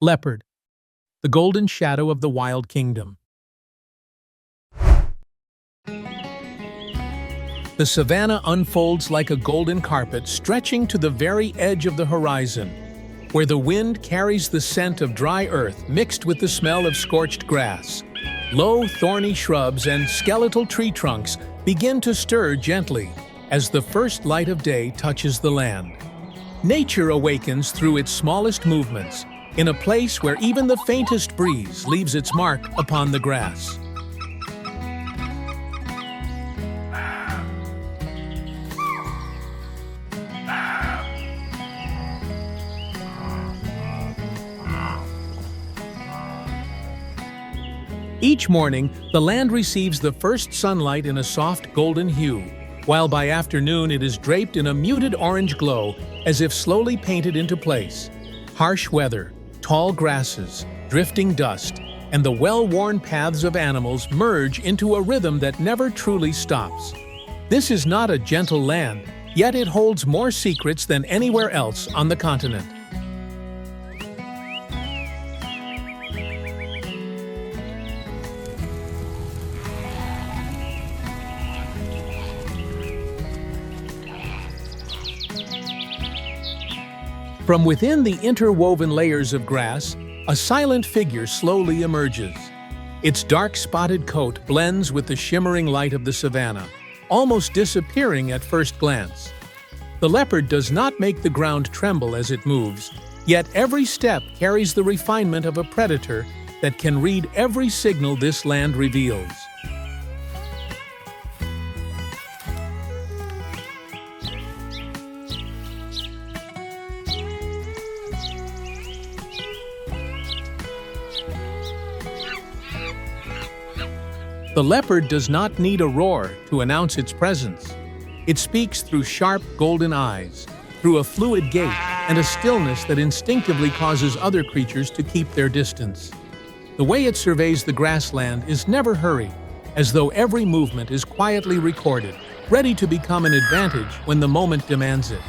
Leopard, the golden shadow of the wild kingdom. The savannah unfolds like a golden carpet stretching to the very edge of the horizon, where the wind carries the scent of dry earth mixed with the smell of scorched grass. Low, thorny shrubs and skeletal tree trunks begin to stir gently as the first light of day touches the land. Nature awakens through its smallest movements, in a place where even the faintest breeze leaves its mark upon the grass. Each morning, the land receives the first sunlight in a soft golden hue, while by afternoon it is draped in a muted orange glow as if slowly painted into place. Harsh weather, tall grasses, drifting dust, and the well-worn paths of animals merge into a rhythm that never truly stops. This is not a gentle land, yet it holds more secrets than anywhere else on the continent. From within the interwoven layers of grass, a silent figure slowly emerges. Its dark spotted coat blends with the shimmering light of the savannah, almost disappearing at first glance. The leopard does not make the ground tremble as it moves, yet every step carries the refinement of a predator that can read every signal this land reveals. The leopard does not need a roar to announce its presence. It speaks through sharp golden eyes, through a fluid gait, and a stillness that instinctively causes other creatures to keep their distance. The way it surveys the grassland is never hurried, as though every movement is quietly recorded, ready to become an advantage when the moment demands it.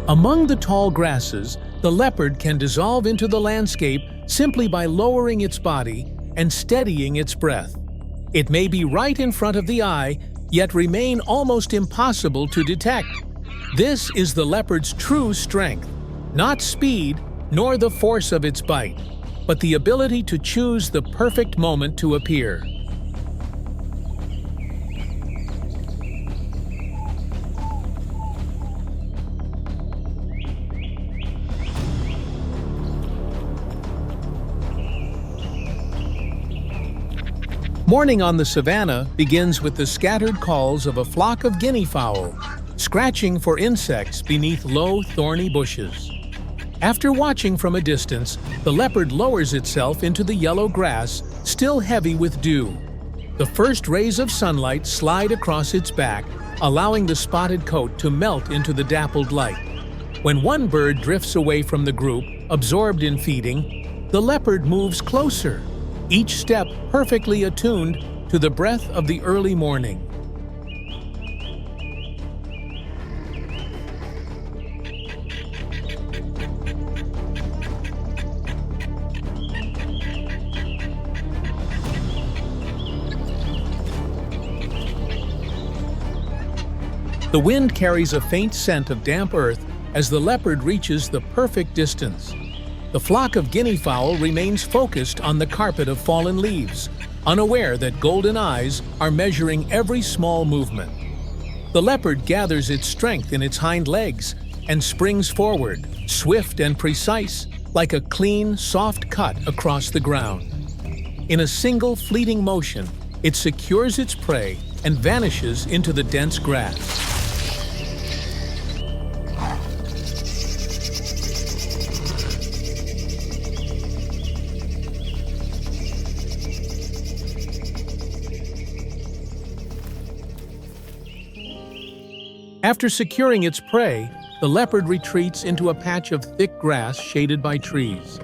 Among the tall grasses, the leopard can dissolve into the landscape simply by lowering its body and steadying its breath. It may be right in front of the eye, yet remain almost impossible to detect. This is the leopard's true strength, not speed nor the force of its bite, but the ability to choose the perfect moment to appear. Morning on the savannah begins with the scattered calls of a flock of guinea fowl, scratching for insects beneath low, thorny bushes. After watching from a distance, the leopard lowers itself into the yellow grass, still heavy with dew. The first rays of sunlight slide across its back, allowing the spotted coat to melt into the dappled light. When one bird drifts away from the group, absorbed in feeding, the leopard moves closer, each step perfectly attuned to the breath of the early morning. The wind carries a faint scent of damp earth as the leopard reaches the perfect distance. The flock of guinea fowl remains focused on the carpet of fallen leaves, unaware that golden eyes are measuring every small movement. The leopard gathers its strength in its hind legs and springs forward, swift and precise, like a clean, soft cut across the ground. In a single fleeting motion, it secures its prey and vanishes into the dense grass. After securing its prey, the leopard retreats into a patch of thick grass shaded by trees.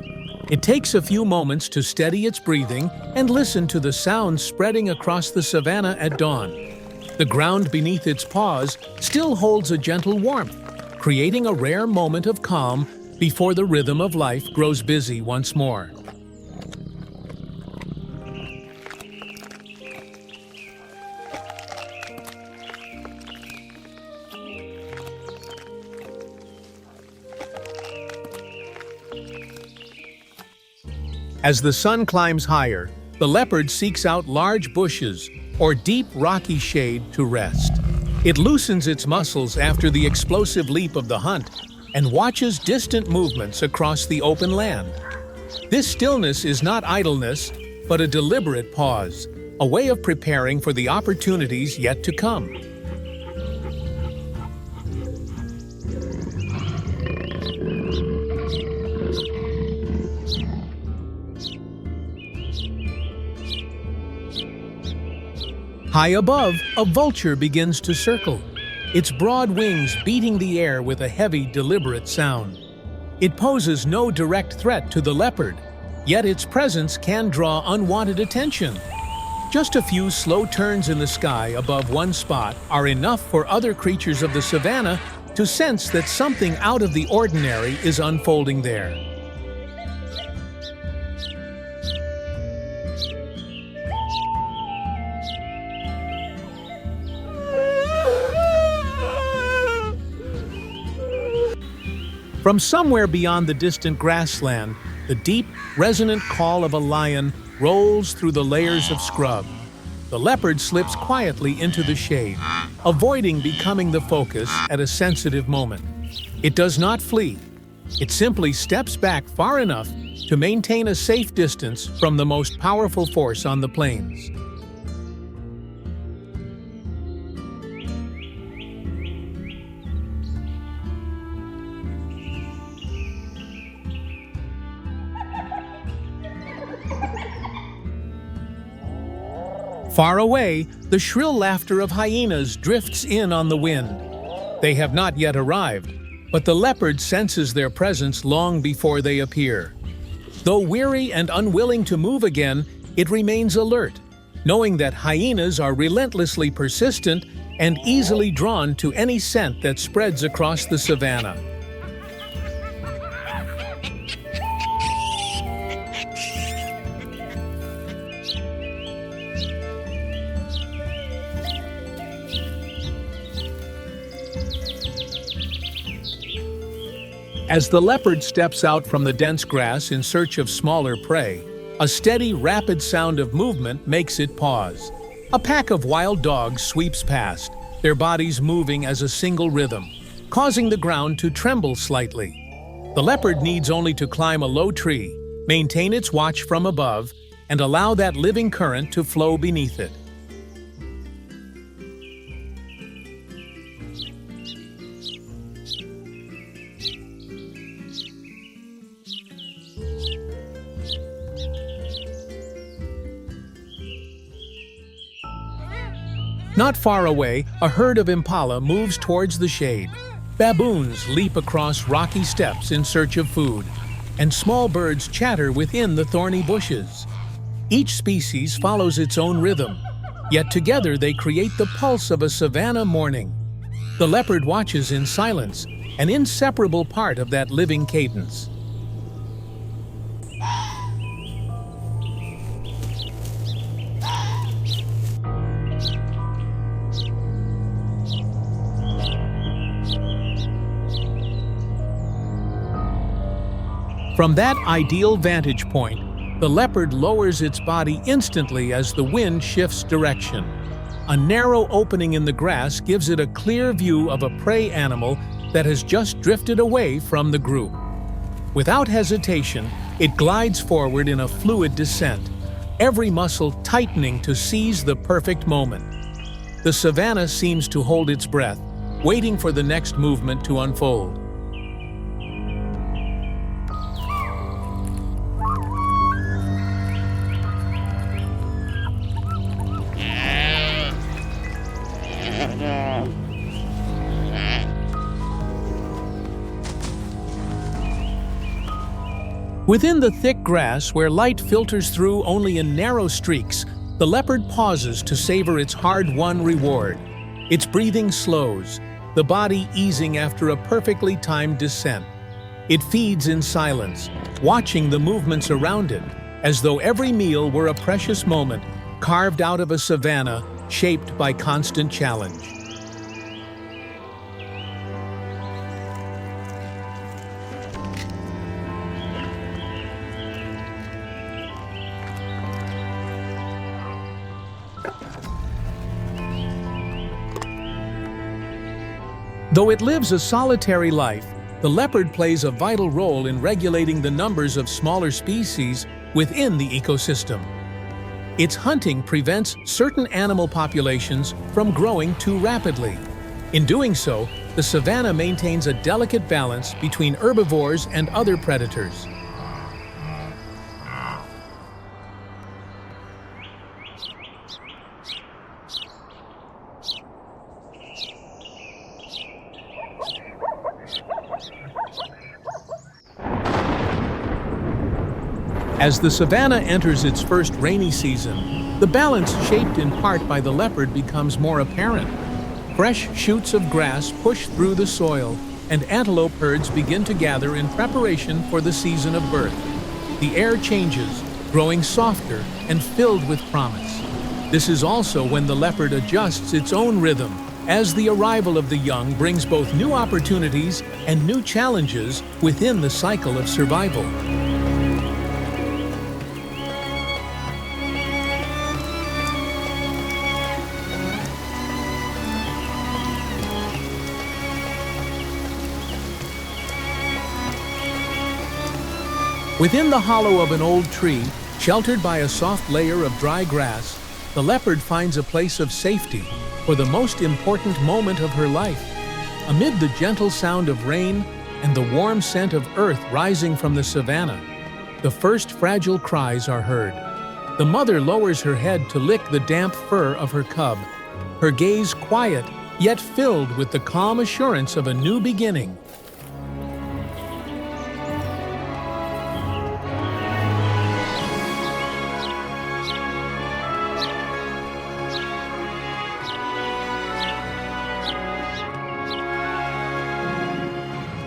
It takes a few moments to steady its breathing and listen to the sounds spreading across the savanna at dawn. The ground beneath its paws still holds a gentle warmth, creating a rare moment of calm before the rhythm of life grows busy once more. As the sun climbs higher, the leopard seeks out large bushes or deep rocky shade to rest. It loosens its muscles after the explosive leap of the hunt and watches distant movements across the open land. This stillness is not idleness, but a deliberate pause, a way of preparing for the opportunities yet to come. High above, a vulture begins to circle, its broad wings beating the air with a heavy, deliberate sound. It poses no direct threat to the leopard, yet its presence can draw unwanted attention. Just a few slow turns in the sky above one spot are enough for other creatures of the savanna to sense that something out of the ordinary is unfolding there. From somewhere beyond the distant grassland, the deep, resonant call of a lion rolls through the layers of scrub. The leopard slips quietly into the shade, avoiding becoming the focus at a sensitive moment. It does not flee. It simply steps back far enough to maintain a safe distance from the most powerful force on the plains. Far away, the shrill laughter of hyenas drifts in on the wind. They have not yet arrived, but the leopard senses their presence long before they appear. Though weary and unwilling to move again, it remains alert, knowing that hyenas are relentlessly persistent and easily drawn to any scent that spreads across the savanna. As the leopard steps out from the dense grass in search of smaller prey, a steady, rapid sound of movement makes it pause. A pack of wild dogs sweeps past, their bodies moving as a single rhythm, causing the ground to tremble slightly. The leopard needs only to climb a low tree, maintain its watch from above, and allow that living current to flow beneath it. Not far away, a herd of impala moves towards the shade. Baboons leap across rocky steps in search of food, and small birds chatter within the thorny bushes. Each species follows its own rhythm, yet together they create the pulse of a savanna morning. The leopard watches in silence, an inseparable part of that living cadence. From that ideal vantage point, the leopard lowers its body instantly as the wind shifts direction. A narrow opening in the grass gives it a clear view of a prey animal that has just drifted away from the group. Without hesitation, it glides forward in a fluid descent, every muscle tightening to seize the perfect moment. The savanna seems to hold its breath, waiting for the next movement to unfold. Within the thick grass, where light filters through only in narrow streaks, the leopard pauses to savor its hard-won reward. Its breathing slows, the body easing after a perfectly timed descent. It feeds in silence, watching the movements around it, as though every meal were a precious moment, carved out of a savanna shaped by constant challenge. Though it lives a solitary life, the leopard plays a vital role in regulating the numbers of smaller species within the ecosystem. Its hunting prevents certain animal populations from growing too rapidly. In doing so, the savanna maintains a delicate balance between herbivores and other predators. As the savanna enters its first rainy season, the balance shaped in part by the leopard becomes more apparent. Fresh shoots of grass push through the soil, and antelope herds begin to gather in preparation for the season of birth. The air changes, growing softer and filled with promise. This is also when the leopard adjusts its own rhythm, as the arrival of the young brings both new opportunities and new challenges within the cycle of survival. Within the hollow of an old tree, sheltered by a soft layer of dry grass, the leopard finds a place of safety for the most important moment of her life. Amid the gentle sound of rain and the warm scent of earth rising from the savanna, the first fragile cries are heard. The mother lowers her head to lick the damp fur of her cub, her gaze quiet yet filled with the calm assurance of a new beginning.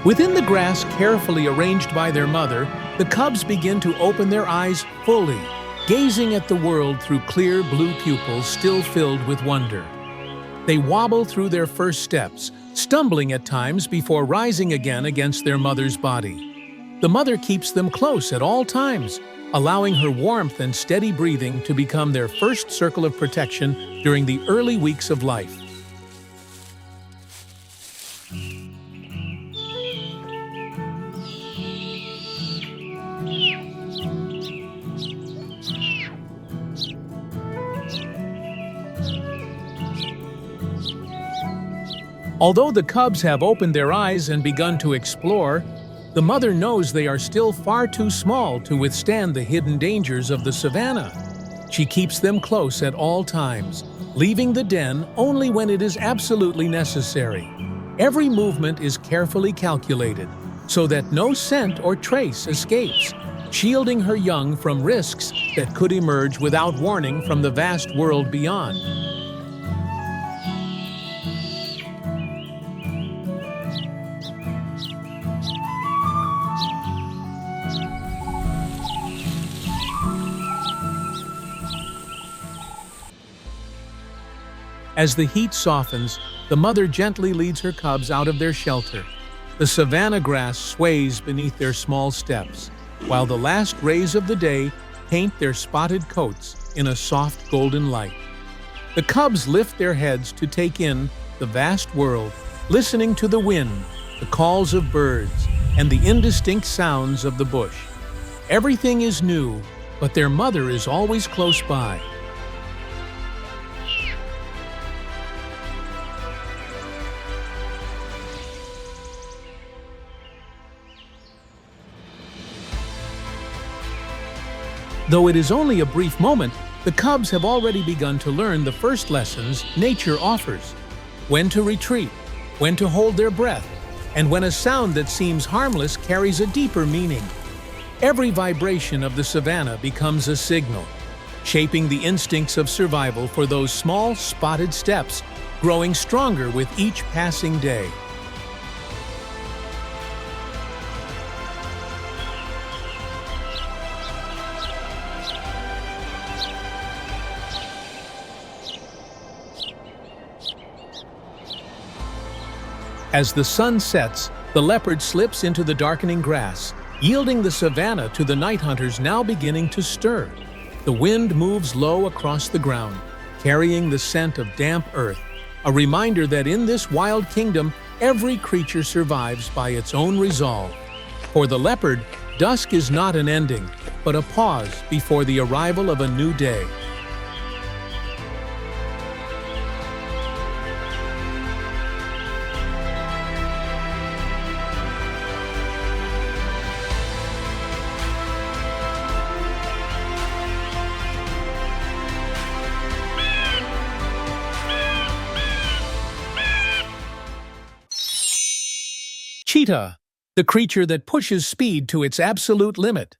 Within the grass carefully arranged by their mother, the cubs begin to open their eyes fully, gazing at the world through clear blue pupils still filled with wonder. They wobble through their first steps, stumbling at times before rising again against their mother's body. The mother keeps them close at all times, allowing her warmth and steady breathing to become their first circle of protection during the early weeks of life. Although the cubs have opened their eyes and begun to explore, the mother knows they are still far too small to withstand the hidden dangers of the savanna. She keeps them close at all times, leaving the den only when it is absolutely necessary. Every movement is carefully calculated, so that no scent or trace escapes, shielding her young from risks that could emerge without warning from the vast world beyond. As the heat softens, the mother gently leads her cubs out of their shelter. The savanna grass sways beneath their small steps, while the last rays of the day paint their spotted coats in a soft golden light. The cubs lift their heads to take in the vast world, listening to the wind, the calls of birds, and the indistinct sounds of the bush. Everything is new, but their mother is always close by. Though it is only a brief moment, the cubs have already begun to learn the first lessons nature offers: when to retreat, when to hold their breath, and when a sound that seems harmless carries a deeper meaning. Every vibration of the savannah becomes a signal, shaping the instincts of survival for those small, spotted steps, growing stronger with each passing day. As the sun sets, the leopard slips into the darkening grass, yielding the savannah to the night hunters now beginning to stir. The wind moves low across the ground, carrying the scent of damp earth, a reminder that in this wild kingdom, every creature survives by its own resolve. For the leopard, dusk is not an ending, but a pause before the arrival of a new day. Cheetah, the creature that pushes speed to its absolute limit.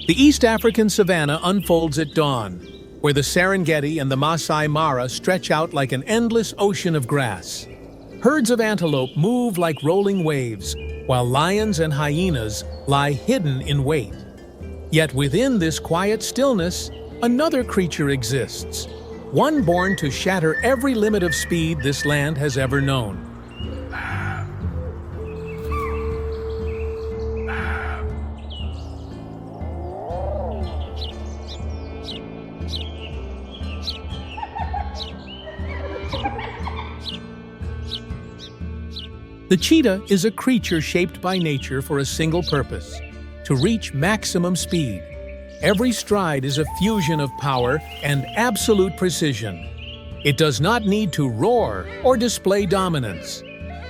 The East African savanna unfolds at dawn, where the Serengeti and the Masai Mara stretch out like an endless ocean of grass. Herds of antelope move like rolling waves, while lions and hyenas lie hidden in wait. Yet within this quiet stillness, another creature exists. One born to shatter every limit of speed this land has ever known. The cheetah is a creature shaped by nature for a single purpose: to reach maximum speed. Every stride is a fusion of power and absolute precision. It does not need to roar or display dominance.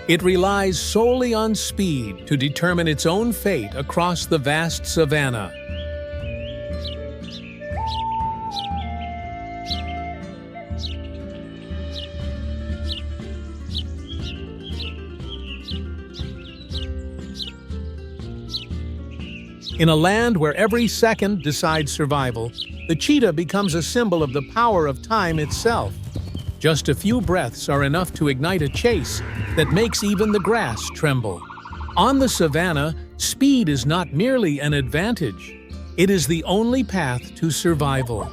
It relies solely on speed to determine its own fate across the vast savannah. In a land where every second decides survival, the cheetah becomes a symbol of the power of time itself. Just a few breaths are enough to ignite a chase that makes even the grass tremble. On the savannah, speed is not merely an advantage. It is the only path to survival.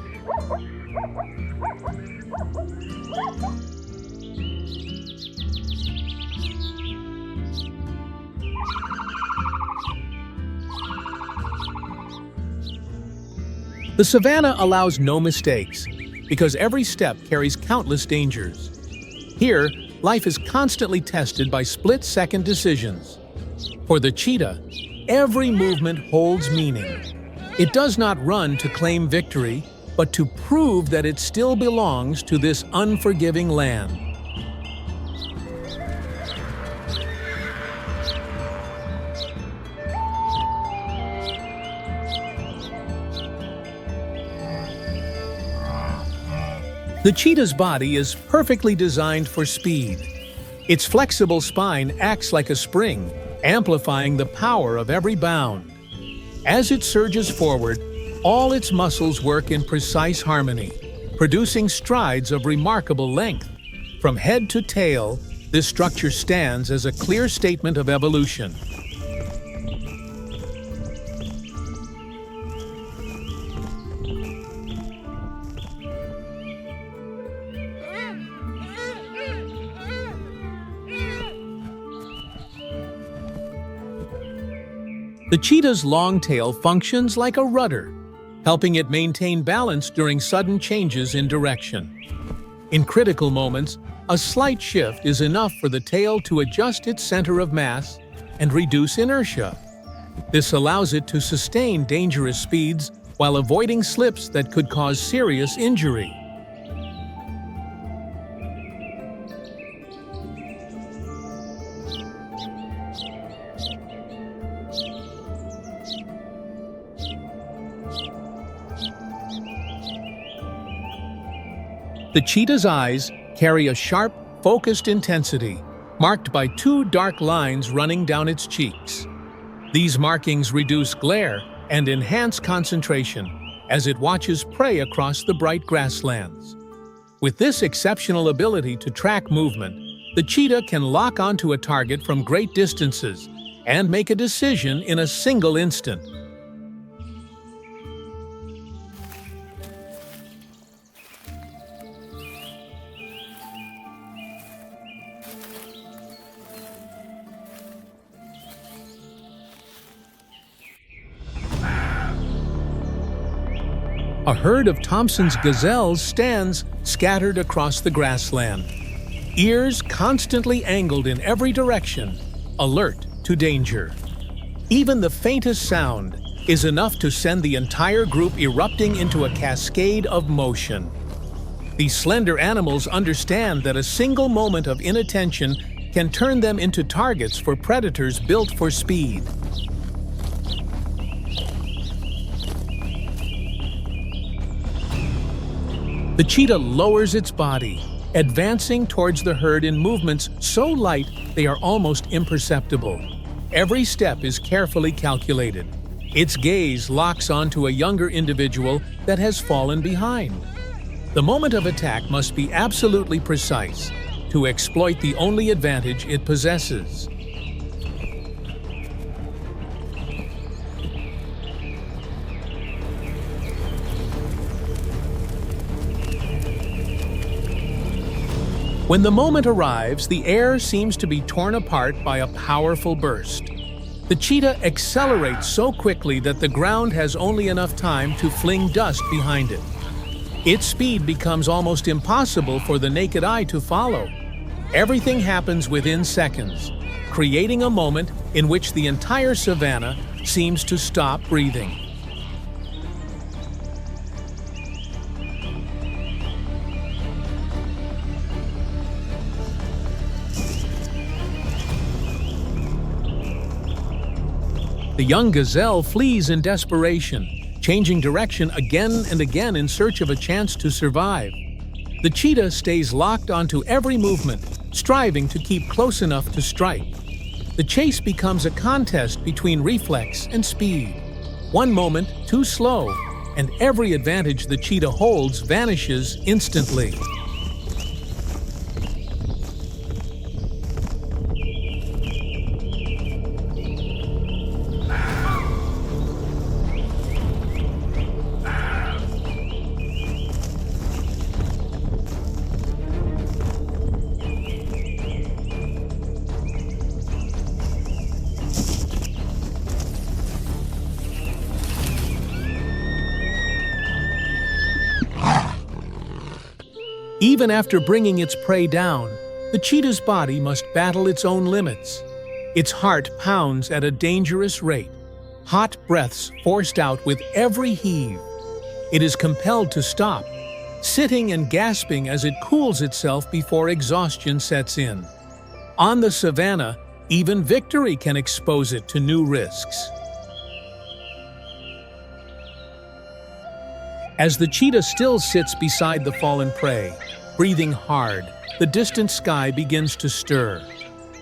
The savannah allows no mistakes, because every step carries countless dangers. Here, life is constantly tested by split-second decisions. For the cheetah, every movement holds meaning. It does not run to claim victory, but to prove that it still belongs to this unforgiving land. The cheetah's body is perfectly designed for speed. Its flexible spine acts like a spring, amplifying the power of every bound. As it surges forward, all its muscles work in precise harmony, producing strides of remarkable length. From head to tail, this structure stands as a clear statement of evolution. The cheetah's long tail functions like a rudder, helping it maintain balance during sudden changes in direction. In critical moments, a slight shift is enough for the tail to adjust its center of mass and reduce inertia. This allows it to sustain dangerous speeds while avoiding slips that could cause serious injury. The cheetah's eyes carry a sharp, focused intensity, marked by two dark lines running down its cheeks. These markings reduce glare and enhance concentration as it watches prey across the bright grasslands. With this exceptional ability to track movement, the cheetah can lock onto a target from great distances and make a decision in a single instant. A herd of Thompson's gazelles stands scattered across the grassland, ears constantly angled in every direction, alert to danger. Even the faintest sound is enough to send the entire group erupting into a cascade of motion. These slender animals understand that a single moment of inattention can turn them into targets for predators built for speed. The cheetah lowers its body, advancing towards the herd in movements so light they are almost imperceptible. Every step is carefully calculated. Its gaze locks onto a younger individual that has fallen behind. The moment of attack must be absolutely precise to exploit the only advantage it possesses. When the moment arrives, the air seems to be torn apart by a powerful burst. The cheetah accelerates so quickly that the ground has only enough time to fling dust behind it. Its speed becomes almost impossible for the naked eye to follow. Everything happens within seconds, creating a moment in which the entire savannah seems to stop breathing. The young gazelle flees in desperation, changing direction again and again in search of a chance to survive. The cheetah stays locked onto every movement, striving to keep close enough to strike. The chase becomes a contest between reflex and speed. One moment too slow, and every advantage the cheetah holds vanishes instantly. Even after bringing its prey down, the cheetah's body must battle its own limits. Its heart pounds at a dangerous rate, hot breaths forced out with every heave. It is compelled to stop, sitting and gasping as it cools itself before exhaustion sets in. On the savannah, even victory can expose it to new risks. As the cheetah still sits beside the fallen prey, breathing hard, the distant sky begins to stir.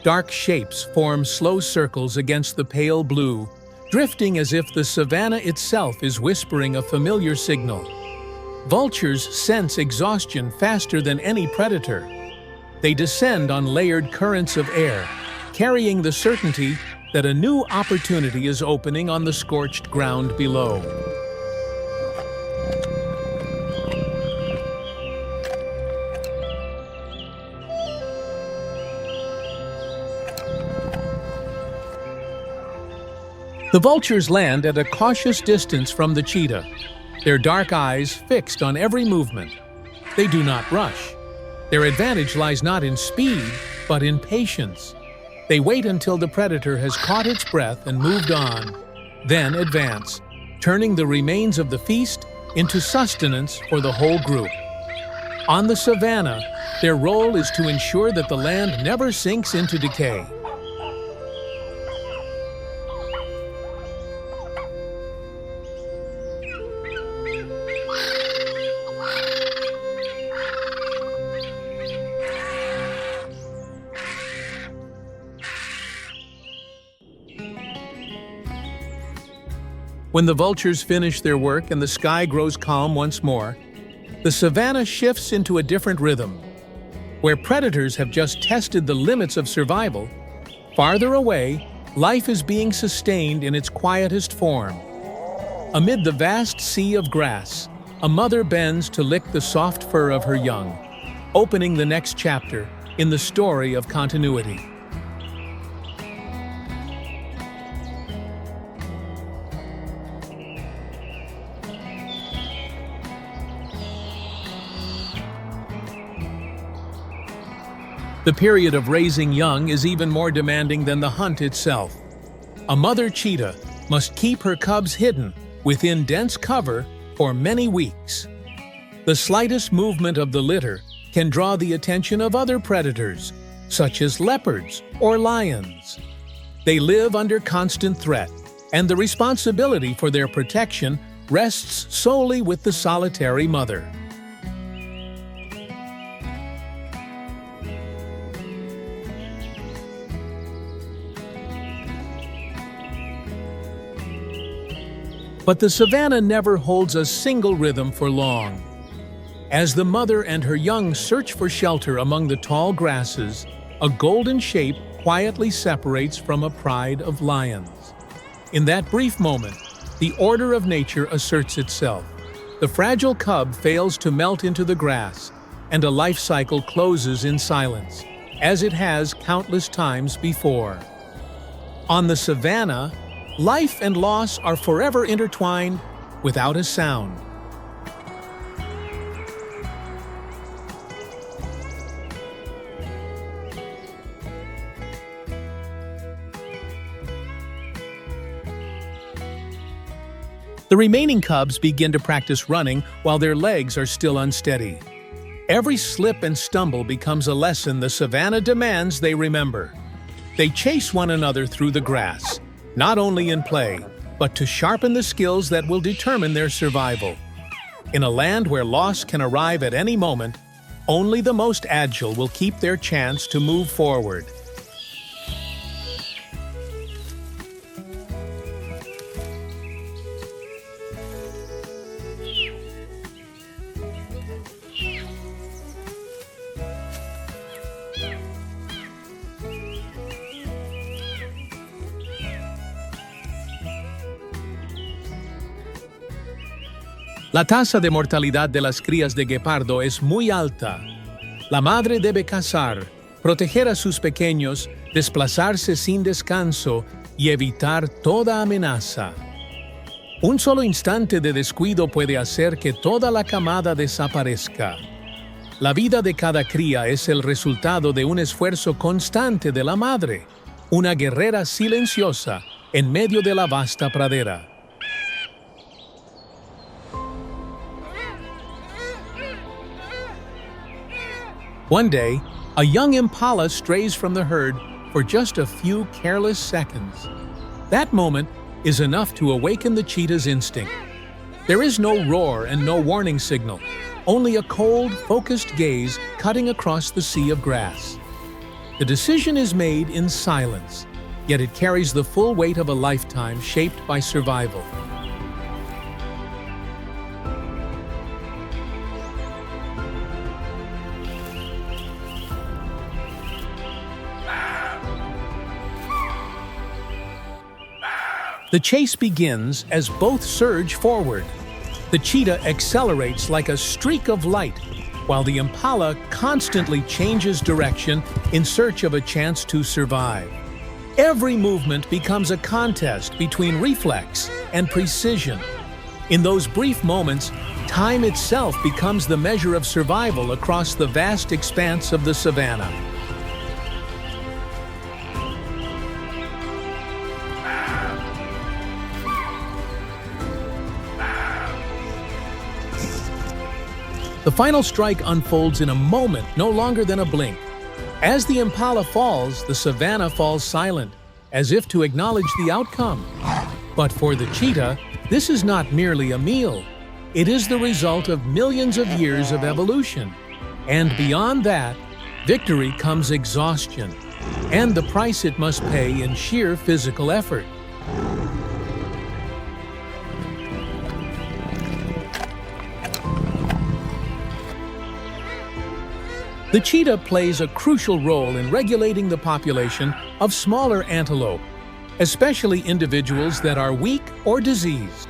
Dark shapes form slow circles against the pale blue, drifting as if the savannah itself is whispering a familiar signal. Vultures sense exhaustion faster than any predator. They descend on layered currents of air, carrying the certainty that a new opportunity is opening on the scorched ground below. The vultures land at a cautious distance from the cheetah, their dark eyes fixed on every movement. They do not rush. Their advantage lies not in speed, but in patience. They wait until the predator has caught its breath and moved on, then advance, turning the remains of the feast into sustenance for the whole group. On the savannah, their role is to ensure that the land never sinks into decay. When the vultures finish their work and the sky grows calm once more, the savannah shifts into a different rhythm. Where predators have just tested the limits of survival, farther away, life is being sustained in its quietest form. Amid the vast sea of grass, a mother bends to lick the soft fur of her young, opening the next chapter in the story of continuity. The period of raising young is even more demanding than the hunt itself. A mother cheetah must keep her cubs hidden within dense cover for many weeks. The slightest movement of the litter can draw the attention of other predators, such as leopards or lions. They live under constant threat, and the responsibility for their protection rests solely with the solitary mother. But the savannah never holds a single rhythm for long. As the mother and her young search for shelter among the tall grasses, a golden shape quietly separates from a pride of lions. In that brief moment, the order of nature asserts itself. The fragile cub fails to melt into the grass, and a life cycle closes in silence, as it has countless times before. On the savannah, life and loss are forever intertwined without a sound. The remaining cubs begin to practice running while their legs are still unsteady. Every slip and stumble becomes a lesson the savannah demands they remember. They chase one another through the grass, not only in play, but to sharpen the skills that will determine their survival. In a land where loss can arrive at any moment, only the most agile will keep their chance to move forward. La tasa de mortalidad de las crías de guepardo es muy alta. La madre debe cazar, proteger a sus pequeños, desplazarse sin descanso y evitar toda amenaza. Un solo instante de descuido puede hacer que toda la camada desaparezca. La vida de cada cría es el resultado de un esfuerzo constante de la madre, una guerrera silenciosa en medio de la vasta pradera. One day, a young impala strays from the herd for just a few careless seconds. That moment is enough to awaken the cheetah's instinct. There is no roar and no warning signal, only a cold, focused gaze cutting across the sea of grass. The decision is made in silence, yet it carries the full weight of a lifetime shaped by survival. The chase begins as both surge forward. The cheetah accelerates like a streak of light, while the impala constantly changes direction in search of a chance to survive. Every movement becomes a contest between reflex and precision. In those brief moments, time itself becomes the measure of survival across the vast expanse of the savannah. The final strike unfolds in a moment, no longer than a blink. As the impala falls, the savannah falls silent, as if to acknowledge the outcome. But for the cheetah, this is not merely a meal. It is the result of millions of years of evolution. And beyond that, victory comes exhaustion, and the price it must pay in sheer physical effort. The cheetah plays a crucial role in regulating the population of smaller antelope, especially individuals that are weak or diseased.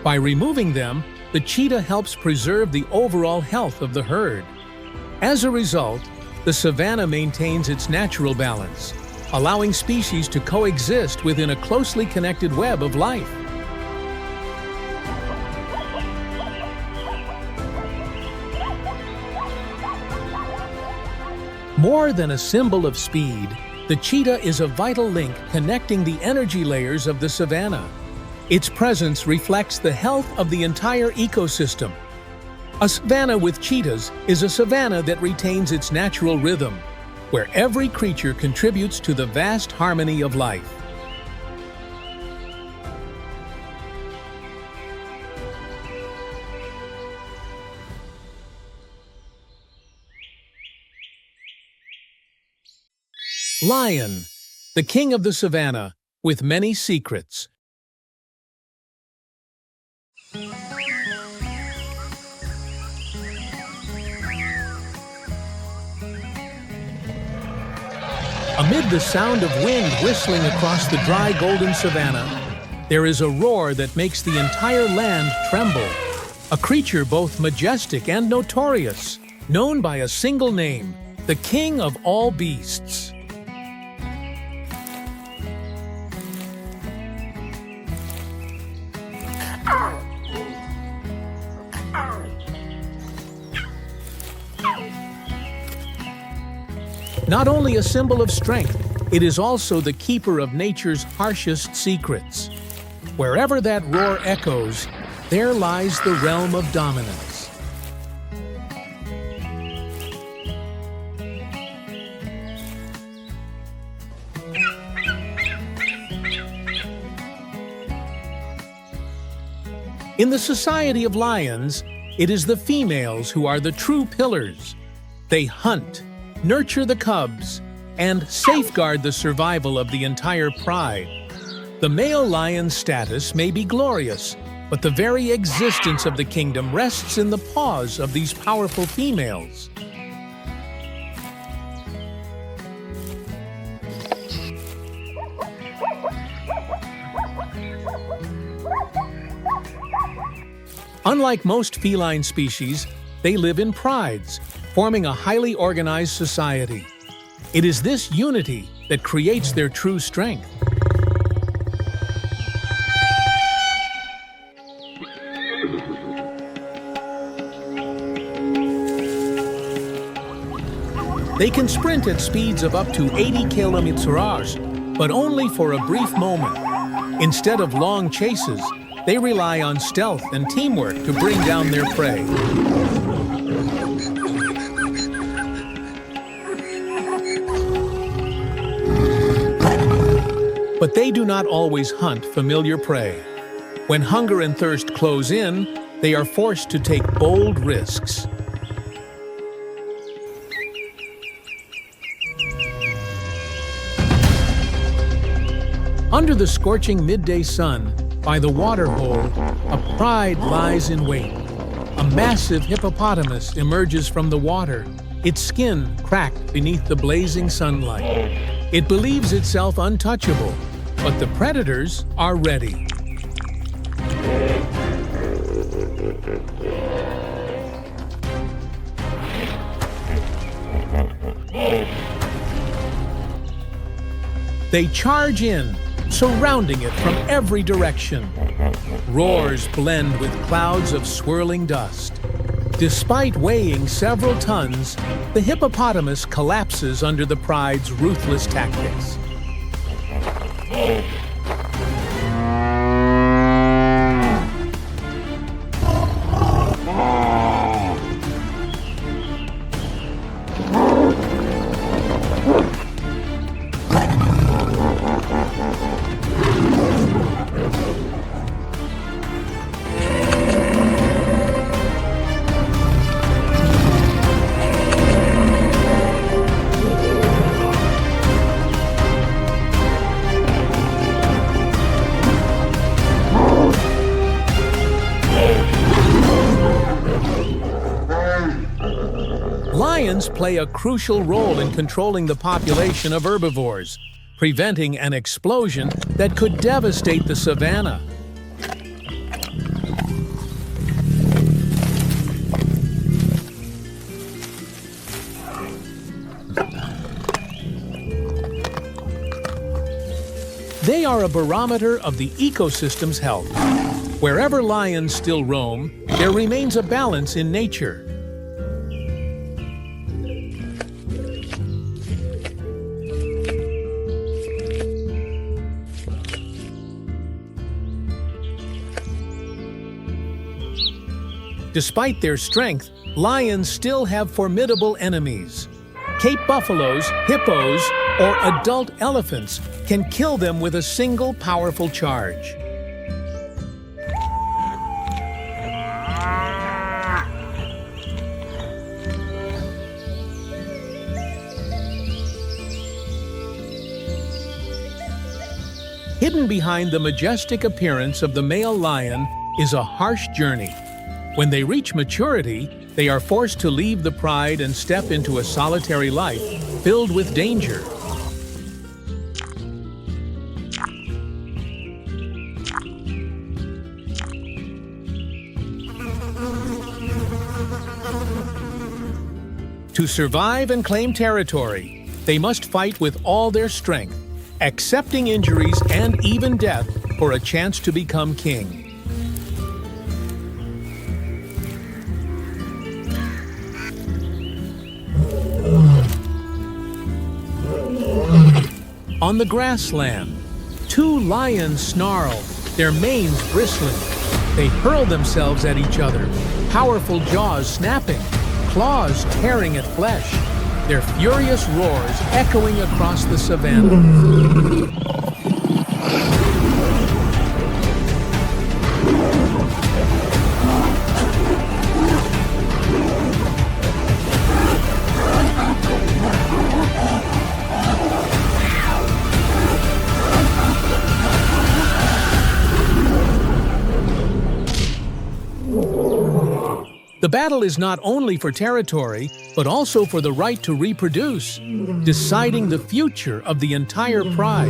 By removing them, the cheetah helps preserve the overall health of the herd. As a result, the savanna maintains its natural balance, allowing species to coexist within a closely connected web of life. More than a symbol of speed, the cheetah is a vital link connecting the energy layers of the savanna. Its presence reflects the health of the entire ecosystem. A savanna with cheetahs is a savanna that retains its natural rhythm, where every creature contributes to the vast harmony of life. Lion, the king of the savanna, with many secrets. Amid the sound of wind whistling across the dry golden savanna, there is a roar that makes the entire land tremble. A creature both majestic and notorious, known by a single name, the king of all beasts. Not only a symbol of strength, it is also the keeper of nature's harshest secrets. Wherever that roar echoes, there lies the realm of dominance. In the society of lions, it is the females who are the true pillars. They hunt, nurture the cubs, and safeguard the survival of the entire pride. The male lion's status may be glorious, but the very existence of the kingdom rests in the paws of these powerful females. Unlike most feline species, they live in prides, forming a highly organized society. It is this unity that creates their true strength. They can sprint at speeds of up to 80 km/h, but only for a brief moment. Instead of long chases, they rely on stealth and teamwork to bring down their prey. But they do not always hunt familiar prey. When hunger and thirst close in, they are forced to take bold risks. Under the scorching midday sun, by the water hole, a pride lies in wait. A massive hippopotamus emerges from the water, its skin cracked beneath the blazing sunlight. It believes itself untouchable, but the predators are ready. They charge in, surrounding it from every direction. Roars blend with clouds of swirling dust. Despite weighing several tons, the hippopotamus collapses under the pride's ruthless tactics. Lions play a crucial role in controlling the population of herbivores, preventing an explosion that could devastate the savannah. They are a barometer of the ecosystem's health. Wherever lions still roam, there remains a balance in nature. Despite their strength, lions still have formidable enemies. Cape buffaloes, hippos, or adult elephants can kill them with a single powerful charge. Hidden behind the majestic appearance of the male lion is a harsh journey. When they reach maturity, they are forced to leave the pride and step into a solitary life filled with danger. To survive and claim territory, they must fight with all their strength, accepting injuries and even death for a chance to become king. On the grassland, two lions snarl, their manes bristling. They hurl themselves at each other, powerful jaws snapping, claws tearing at flesh, their furious roars echoing across the savannah. The battle is not only for territory, but also for the right to reproduce, deciding the future of the entire pride.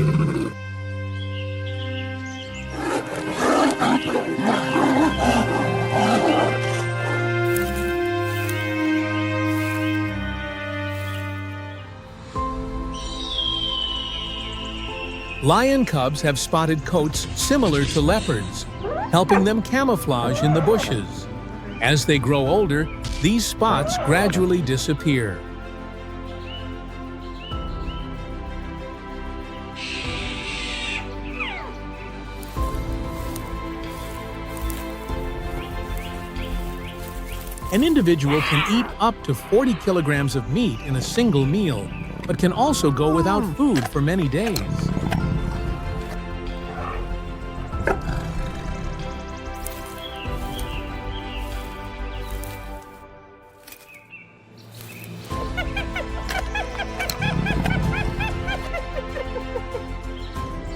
Lion cubs have spotted coats similar to leopards, helping them camouflage in the bushes. As they grow older, these spots gradually disappear. An individual can eat up to 40 kilograms of meat in a single meal, but can also go without food for many days.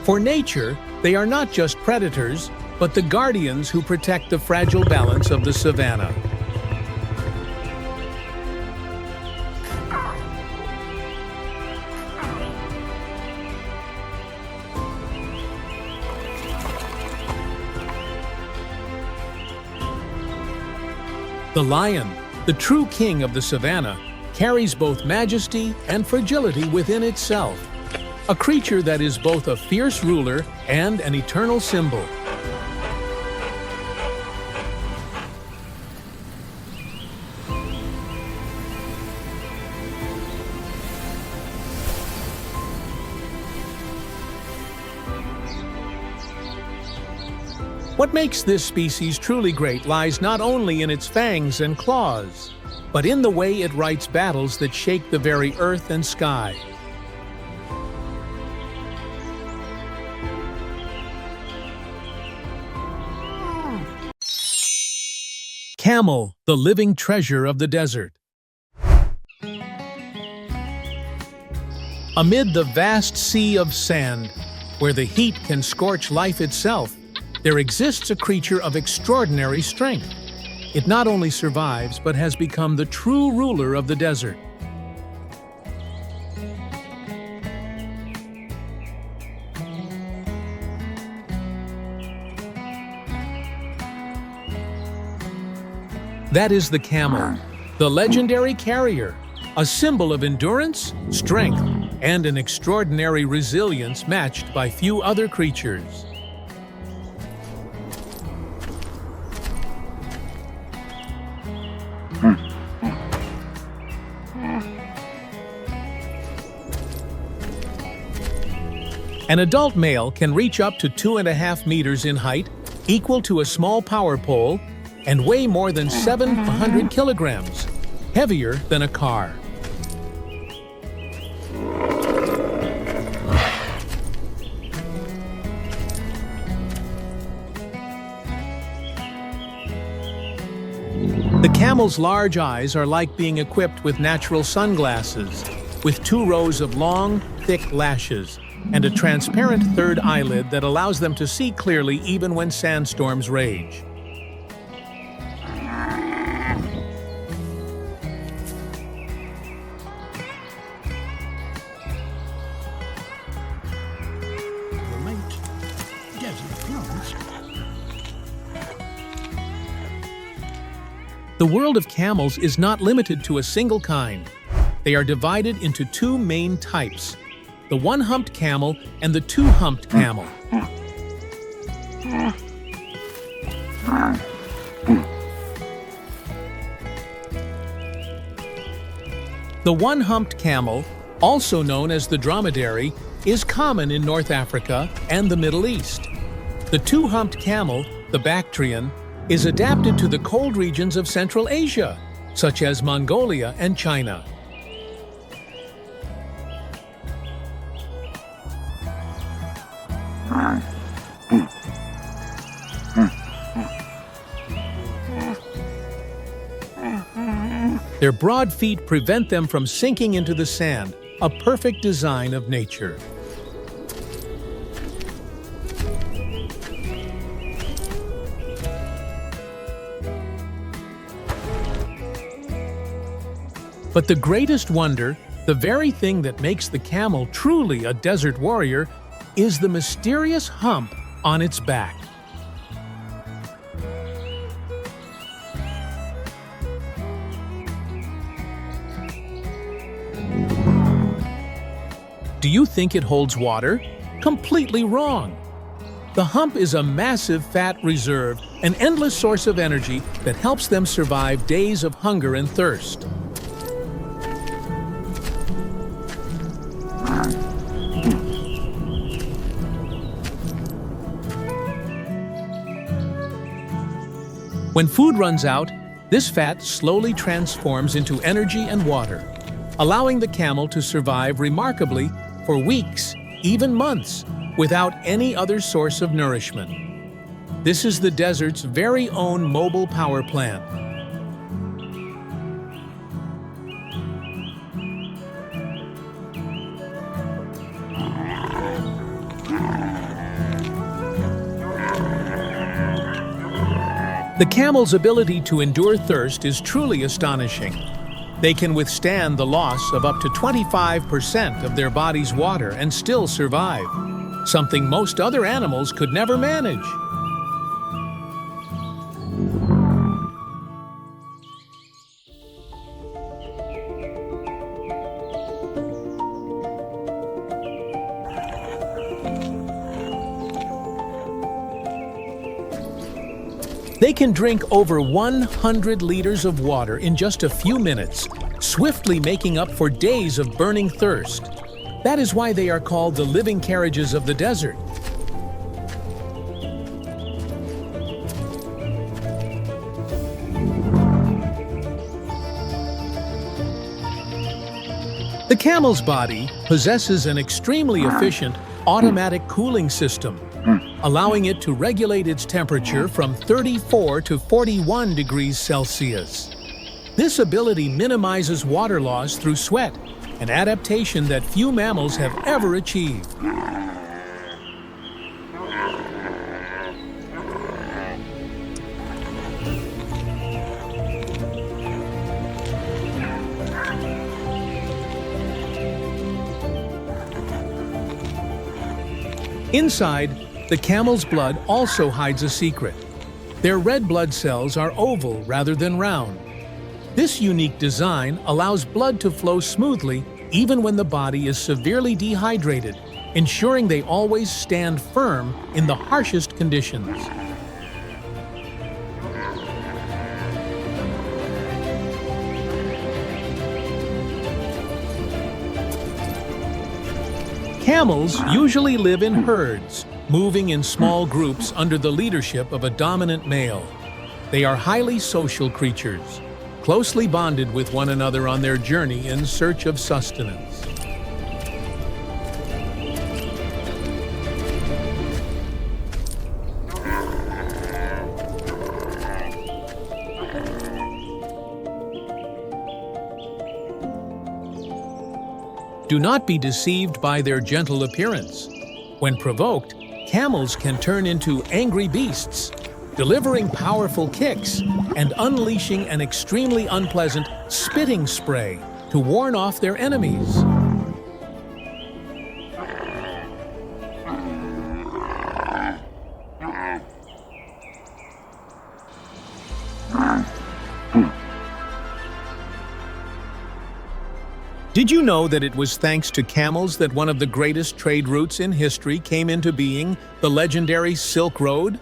For nature, they are not just predators, but the guardians who protect the fragile balance of the savannah. The lion, the true king of the savannah, carries both majesty and fragility within itself. A creature that is both a fierce ruler and an eternal symbol. What makes this species truly great lies not only in its fangs and claws, but in the way it fights battles that shake the very earth and sky. Camel, the living treasure of the desert. Amid the vast sea of sand, where the heat can scorch life itself, there exists a creature of extraordinary strength. It not only survives, but has become the true ruler of the desert. That is the camel, the legendary carrier, a symbol of endurance, strength, and an extraordinary resilience matched by few other creatures. An adult male can reach up to 2.5 meters in height, equal to a small power pole, and weigh more than 700 kilograms, heavier than a car. The camel's large eyes are like being equipped with natural sunglasses, with 2 rows of long, thick lashes, and a transparent third eyelid that allows them to see clearly even when sandstorms rage. The world of camels is not limited to a single kind. They are divided into 2 main types: the one-humped camel and the two-humped camel. The one-humped camel, also known as the dromedary, is common in North Africa and the Middle East. The two-humped camel, the Bactrian, is adapted to the cold regions of Central Asia, such as Mongolia and China. Their broad feet prevent them from sinking into the sand, a perfect design of nature. But the greatest wonder, the very thing that makes the camel truly a desert warrior, is the mysterious hump on its back. Do you think it holds water? Completely wrong! The hump is a massive fat reserve, an endless source of energy that helps them survive days of hunger and thirst. When food runs out, this fat slowly transforms into energy and water, allowing the camel to survive remarkably for weeks, even months, without any other source of nourishment. This is the desert's very own mobile power plant. The camel's ability to endure thirst is truly astonishing. They can withstand the loss of up to 25% of their body's water and still survive, something most other animals could never manage. They can drink over 100 liters of water in just a few minutes, swiftly making up for days of burning thirst. That is why they are called the living carriages of the desert. The camel's body possesses an extremely efficient automatic cooling system, allowing it to regulate its temperature from 34 to 41 degrees Celsius. This ability minimizes water loss through sweat, an adaptation that few mammals have ever achieved. Inside, the camel's blood also hides a secret. Their red blood cells are oval rather than round. This unique design allows blood to flow smoothly even when the body is severely dehydrated, ensuring they always stand firm in the harshest conditions. Camels usually live in herds, moving in small groups under the leadership of a dominant male. They are highly social creatures, closely bonded with one another on their journey in search of sustenance. Do not be deceived by their gentle appearance. When provoked, camels can turn into angry beasts, delivering powerful kicks and unleashing an extremely unpleasant spitting spray to warn off their enemies. Did you know that it was thanks to camels that one of the greatest trade routes in history came into being, the legendary Silk Road?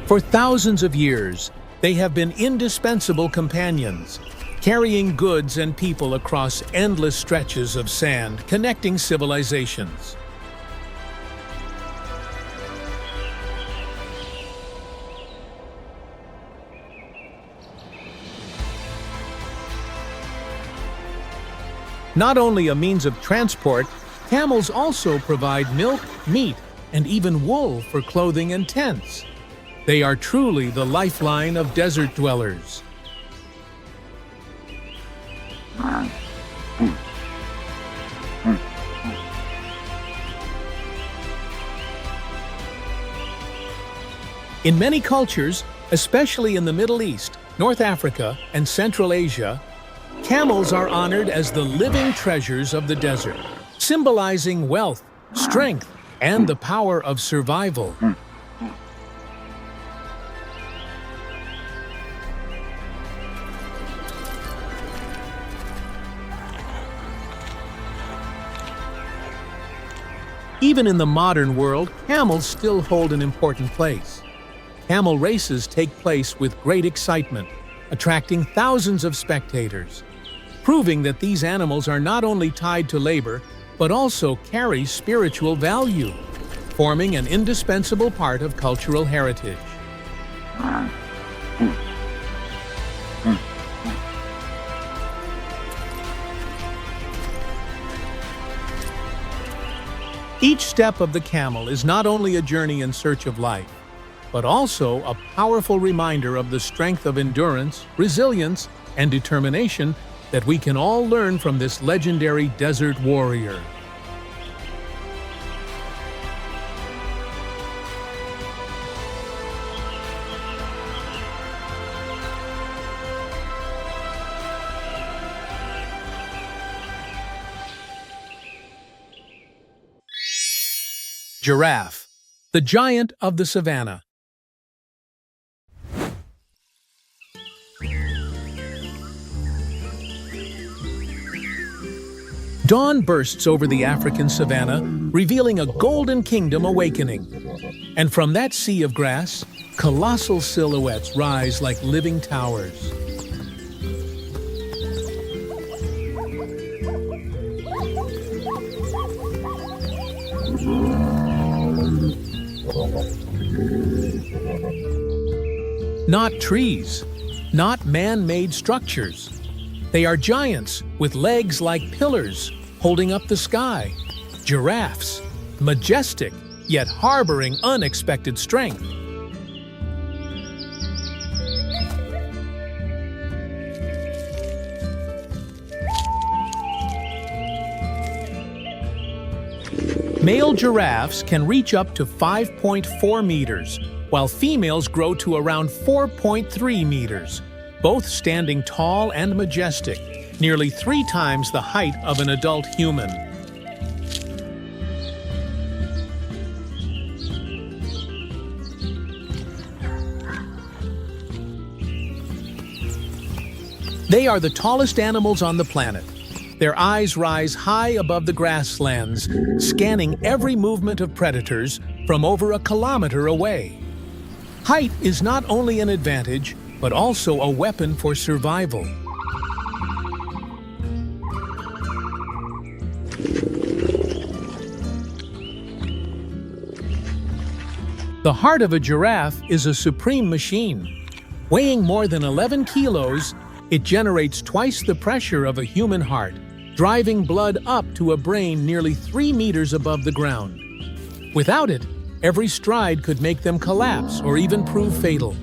For thousands of years, they have been indispensable companions, carrying goods and people across endless stretches of sand connecting civilizations. Not only a means of transport, camels also provide milk, meat, and even wool for clothing and tents. They are truly the lifeline of desert dwellers. In many cultures, especially in the Middle East, North Africa, and Central Asia, camels are honored as the living treasures of the desert, symbolizing wealth, strength, and the power of survival. Even in the modern world, camels still hold an important place. Camel races take place with great excitement, attracting thousands of spectators, proving that these animals are not only tied to labor, but also carry spiritual value, forming an indispensable part of cultural heritage. Each step of the camel is not only a journey in search of life, but also a powerful reminder of the strength of endurance, resilience, and determination that we can all learn from this legendary desert warrior. Giraffe, the giant of the savannah. Dawn bursts over the African savannah, revealing a golden kingdom awakening. And from that sea of grass, colossal silhouettes rise like living towers. Not trees, not man-made structures. They are giants with legs like pillars holding up the sky. Giraffes, majestic yet harboring unexpected strength. Male giraffes can reach up to 5.4 meters, while females grow to around 4.3 meters, both standing tall and majestic, nearly 3 times the height of an adult human. They are the tallest animals on the planet. Their eyes rise high above the grasslands, scanning every movement of predators from over a kilometer away. Height is not only an advantage, but also a weapon for survival. The heart of a giraffe is a supreme machine. Weighing more than 11 kilos, it generates twice the pressure of a human heart, driving blood up to a brain nearly 3 meters above the ground. Without it, every stride could make them collapse or even prove fatal.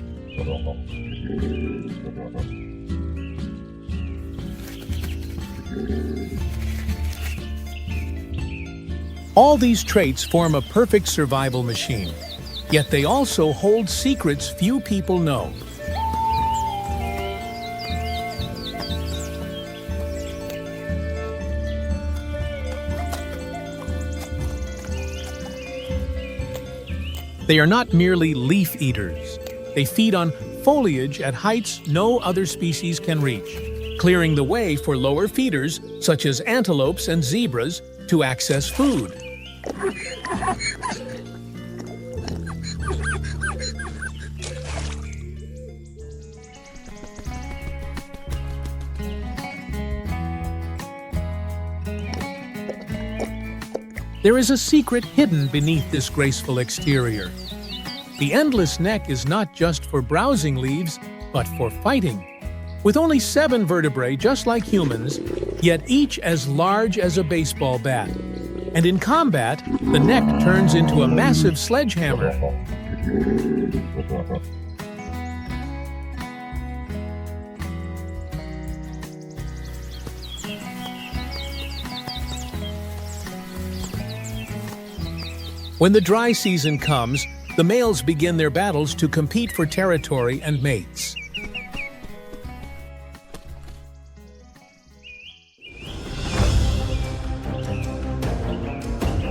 All these traits form a perfect survival machine, yet they also hold secrets few people know. They are not merely leaf eaters. They feed on foliage at heights no other species can reach, clearing the way for lower feeders such as antelopes and zebras to access food. There is a secret hidden beneath this graceful exterior. The endless neck is not just for browsing leaves, but for fighting. With only 7 vertebrae just like humans, yet each as large as a baseball bat. And in combat, the neck turns into a massive sledgehammer. When the dry season comes, the males begin their battles to compete for territory and mates.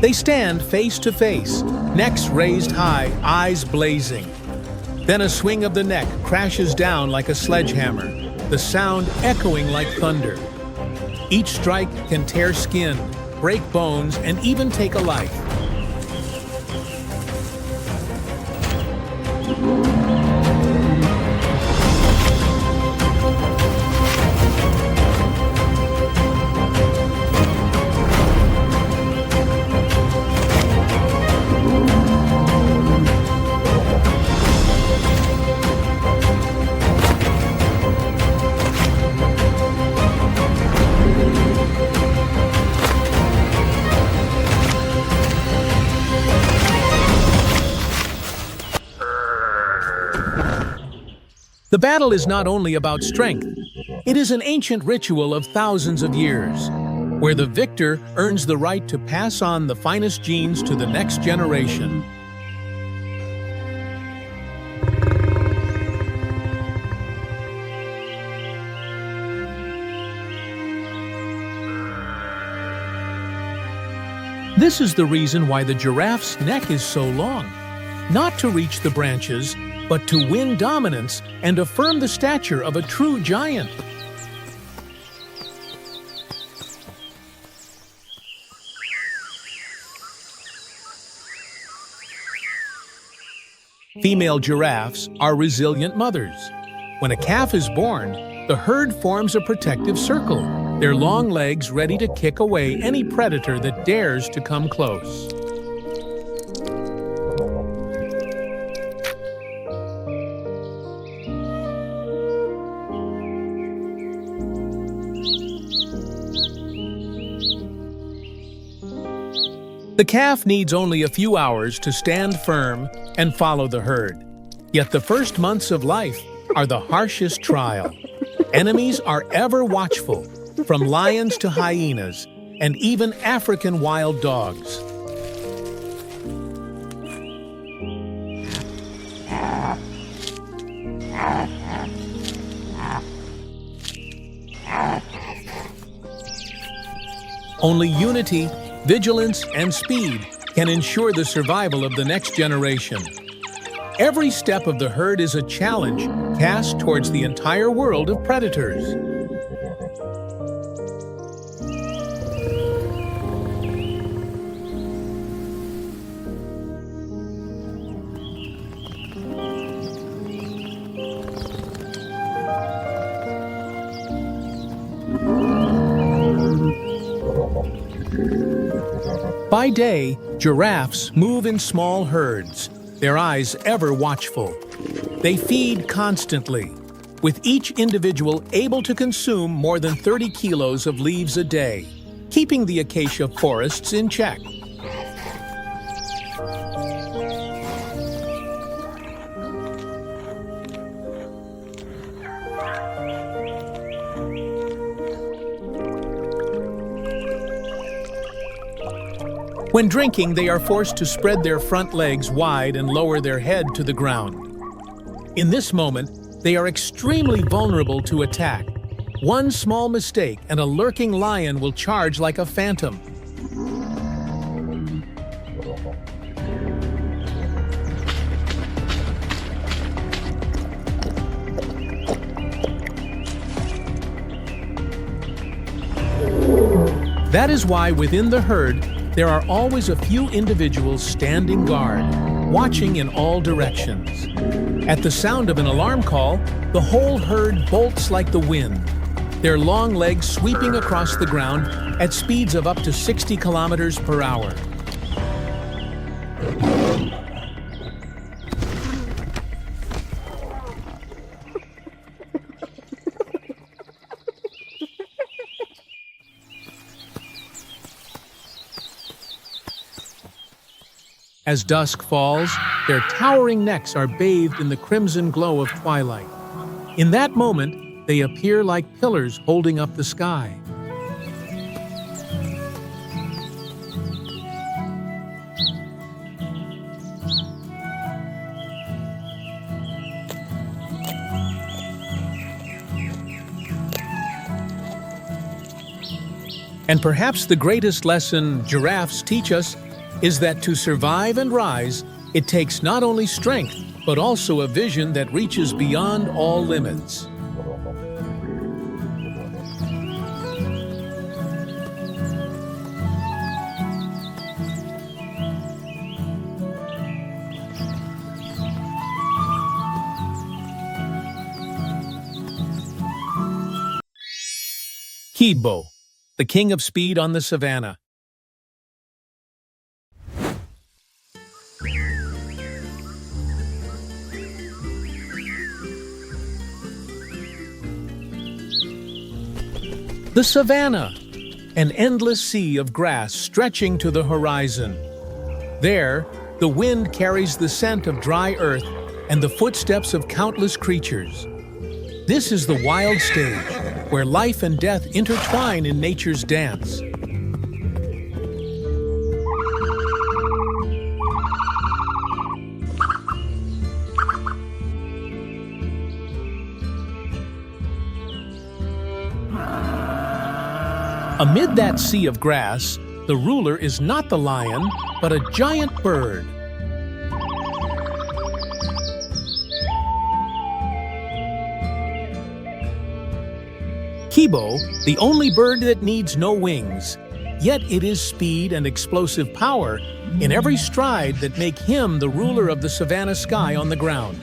They stand face to face, necks raised high, eyes blazing. Then a swing of the neck crashes down like a sledgehammer, the sound echoing like thunder. Each strike can tear skin, break bones, and even take a life. The battle is not only about strength, it is an ancient ritual of thousands of years, where the victor earns the right to pass on the finest genes to the next generation. This is the reason why the giraffe's neck is so long, not to reach the branches, but to win dominance and affirm the stature of a true giant. Female giraffes are resilient mothers. When a calf is born, the herd forms a protective circle, their long legs ready to kick away any predator that dares to come close. The calf needs only a few hours to stand firm and follow the herd. Yet the first months of life are the harshest trial. Enemies are ever watchful, from lions to hyenas, and even African wild dogs. Only unity, vigilance, and speed can ensure the survival of the next generation. Every step of the herd is a challenge cast towards the entire world of predators. By day, giraffes move in small herds, their eyes ever watchful. They feed constantly, with each individual able to consume more than 30 kilos of leaves a day, keeping the acacia forests in check. When drinking, they are forced to spread their front legs wide and lower their head to the ground. In this moment, they are extremely vulnerable to attack. One small mistake and a lurking lion will charge like a phantom. That is why within the herd, there are always a few individuals standing guard, watching in all directions. At the sound of an alarm call, the whole herd bolts like the wind, their long legs sweeping across the ground at speeds of up to 60 kilometers per hour. As dusk falls, their towering necks are bathed in the crimson glow of twilight. In that moment, they appear like pillars holding up the sky. And perhaps the greatest lesson giraffes teach us is that to survive and rise, it takes not only strength, but also a vision that reaches beyond all limits. CHEETAH, the king of speed on the savannah. The savannah, an endless sea of grass stretching to the horizon. There, the wind carries the scent of dry earth and the footsteps of countless creatures. This is the wild stage, where life and death intertwine in nature's dance. Amid that sea of grass, the ruler is not the lion, but a giant bird. CHEETAH, the only bird that needs no wings, yet it is speed and explosive power in every stride that make him the ruler of the savannah sky on the ground.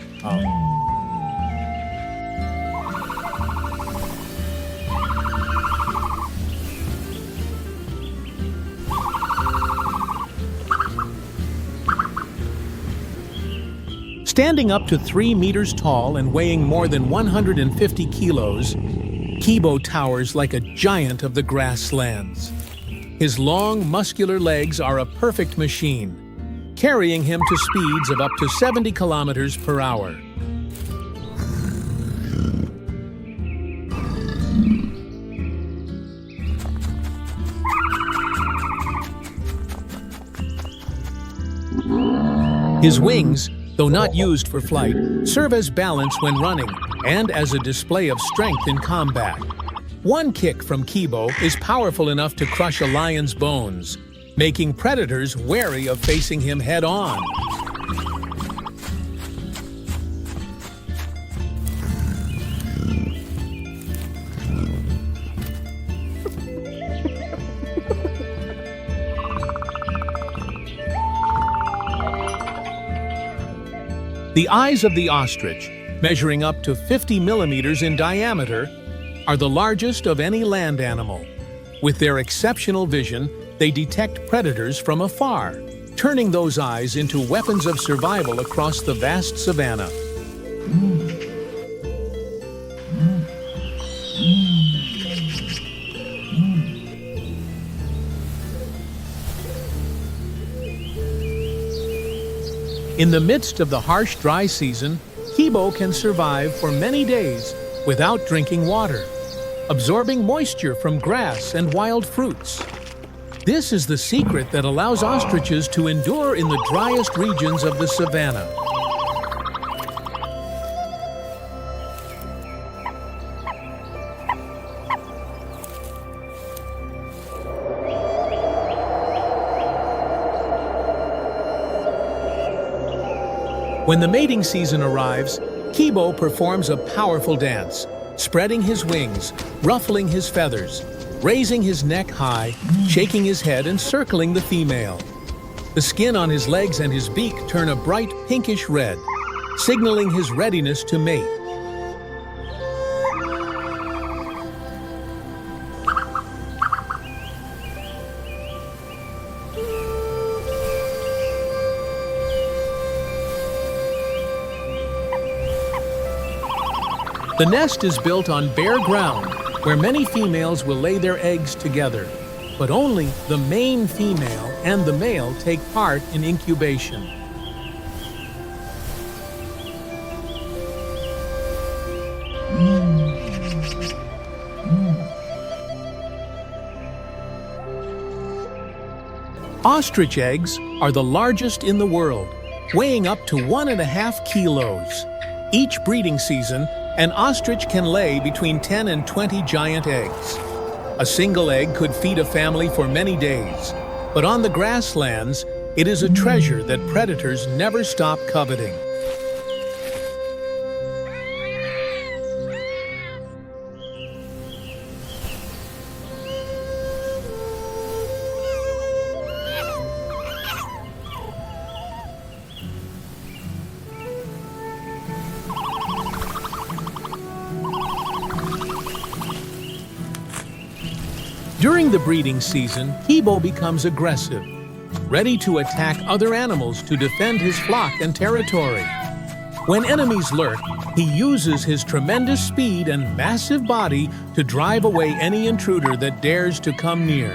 Standing up to 3 meters tall and weighing more than 150 kilos, CHEETAH towers like a giant of the grasslands. His long, muscular legs are a perfect machine, carrying him to speeds of up to 70 kilometers per hour. His wings, though not used for flight, serve as balance when running and as a display of strength in combat. One kick from Kibo is powerful enough to crush a lion's bones, making predators wary of facing him head-on. The eyes of the ostrich, measuring up to 50 millimeters in diameter, are the largest of any land animal. With their exceptional vision, they detect predators from afar, turning those eyes into weapons of survival across the vast savannah. In the midst of the harsh dry season, Kibo can survive for many days without drinking water, absorbing moisture from grass and wild fruits. This is the secret that allows ostriches to endure in the driest regions of the savannah. When the mating season arrives, Kibo performs a powerful dance, spreading his wings, ruffling his feathers, raising his neck high, shaking his head and circling the female. The skin on his legs and his beak turn a bright pinkish red, signaling his readiness to mate. The nest is built on bare ground, where many females will lay their eggs together, but only the main female and the male take part in incubation. Ostrich eggs are the largest in the world, weighing up to 1.5 kilos. Each breeding season, an ostrich can lay between 10 and 20 giant eggs. A single egg could feed a family for many days, but on the grasslands, it is a treasure that predators never stop coveting. During the breeding season, Kibo becomes aggressive, ready to attack other animals to defend his flock and territory. When enemies lurk, he uses his tremendous speed and massive body to drive away any intruder that dares to come near.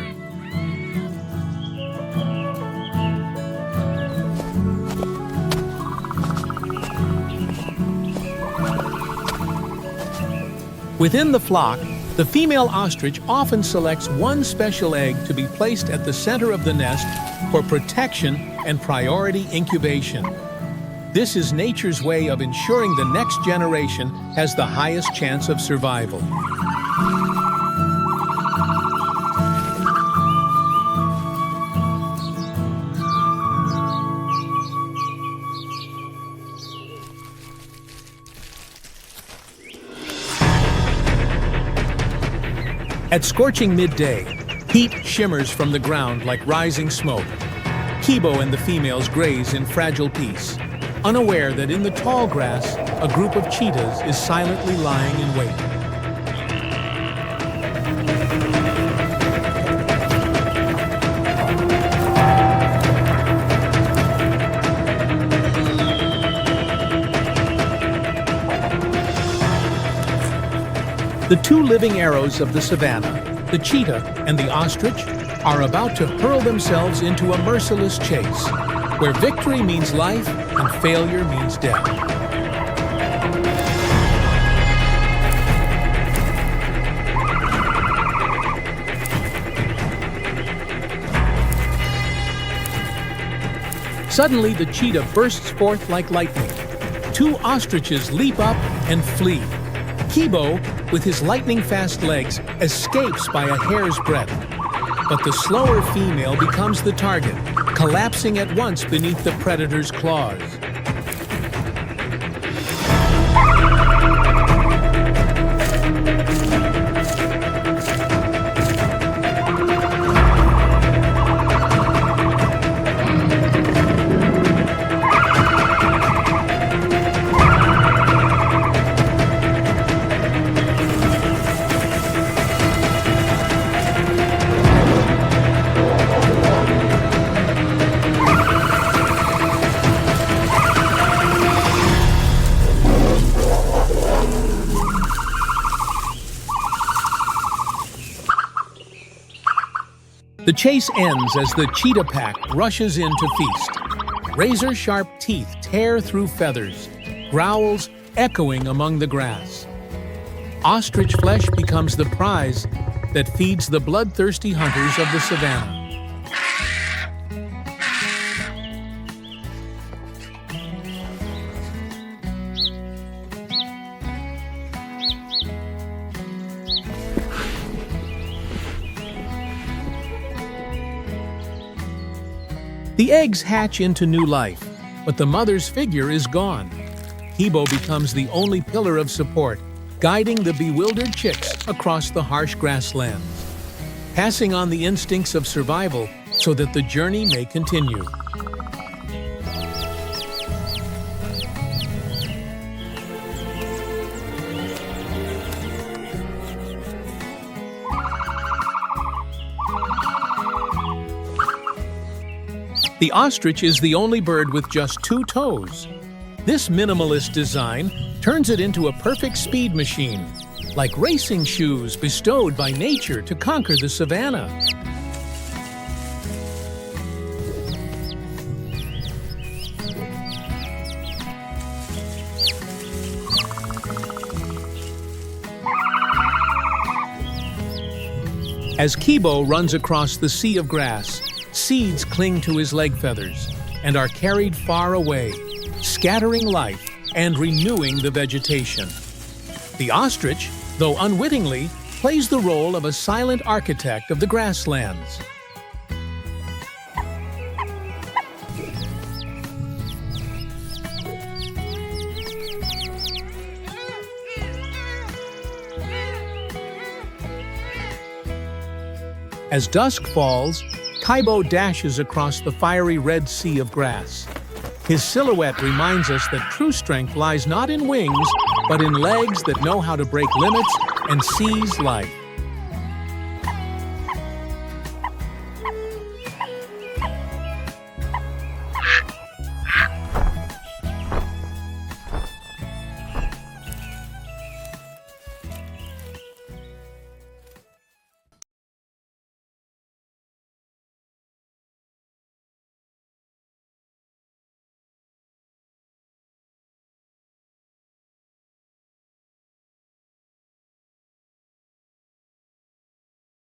Within the flock, the female ostrich often selects one special egg to be placed at the center of the nest for protection and priority incubation. This is nature's way of ensuring the next generation has the highest chance of survival. At scorching midday, heat shimmers from the ground like rising smoke. Kibo and the females graze in fragile peace, unaware that in the tall grass, a group of cheetahs is silently lying in wait. The two living arrows of the savannah, the cheetah and the ostrich, are about to hurl themselves into a merciless chase, where victory means life and failure means death. Suddenly, the cheetah bursts forth like lightning. Two ostriches leap up and flee. Kibo, with his lightning-fast legs, escapes by a hair's breadth. But the slower female becomes the target, collapsing at once beneath the predator's claws. The chase ends as the cheetah pack rushes in to feast. Razor-sharp teeth tear through feathers, growls echoing among the grass. Ostrich flesh becomes the prize that feeds the bloodthirsty hunters of the savannah. The eggs hatch into new life, but the mother's figure is gone. Kibo becomes the only pillar of support, guiding the bewildered chicks across the harsh grasslands, passing on the instincts of survival so that the journey may continue. The ostrich is the only bird with just 2 toes. This minimalist design turns it into a perfect speed machine, like racing shoes bestowed by nature to conquer the savannah. As Kibo runs across the sea of grass, seeds cling to his leg feathers and are carried far away, scattering life and renewing the vegetation. The ostrich, though unwittingly, plays the role of a silent architect of the grasslands. As dusk falls, Kibo dashes across the fiery red sea of grass. His silhouette reminds us that true strength lies not in wings, but in legs that know how to break limits and seize life.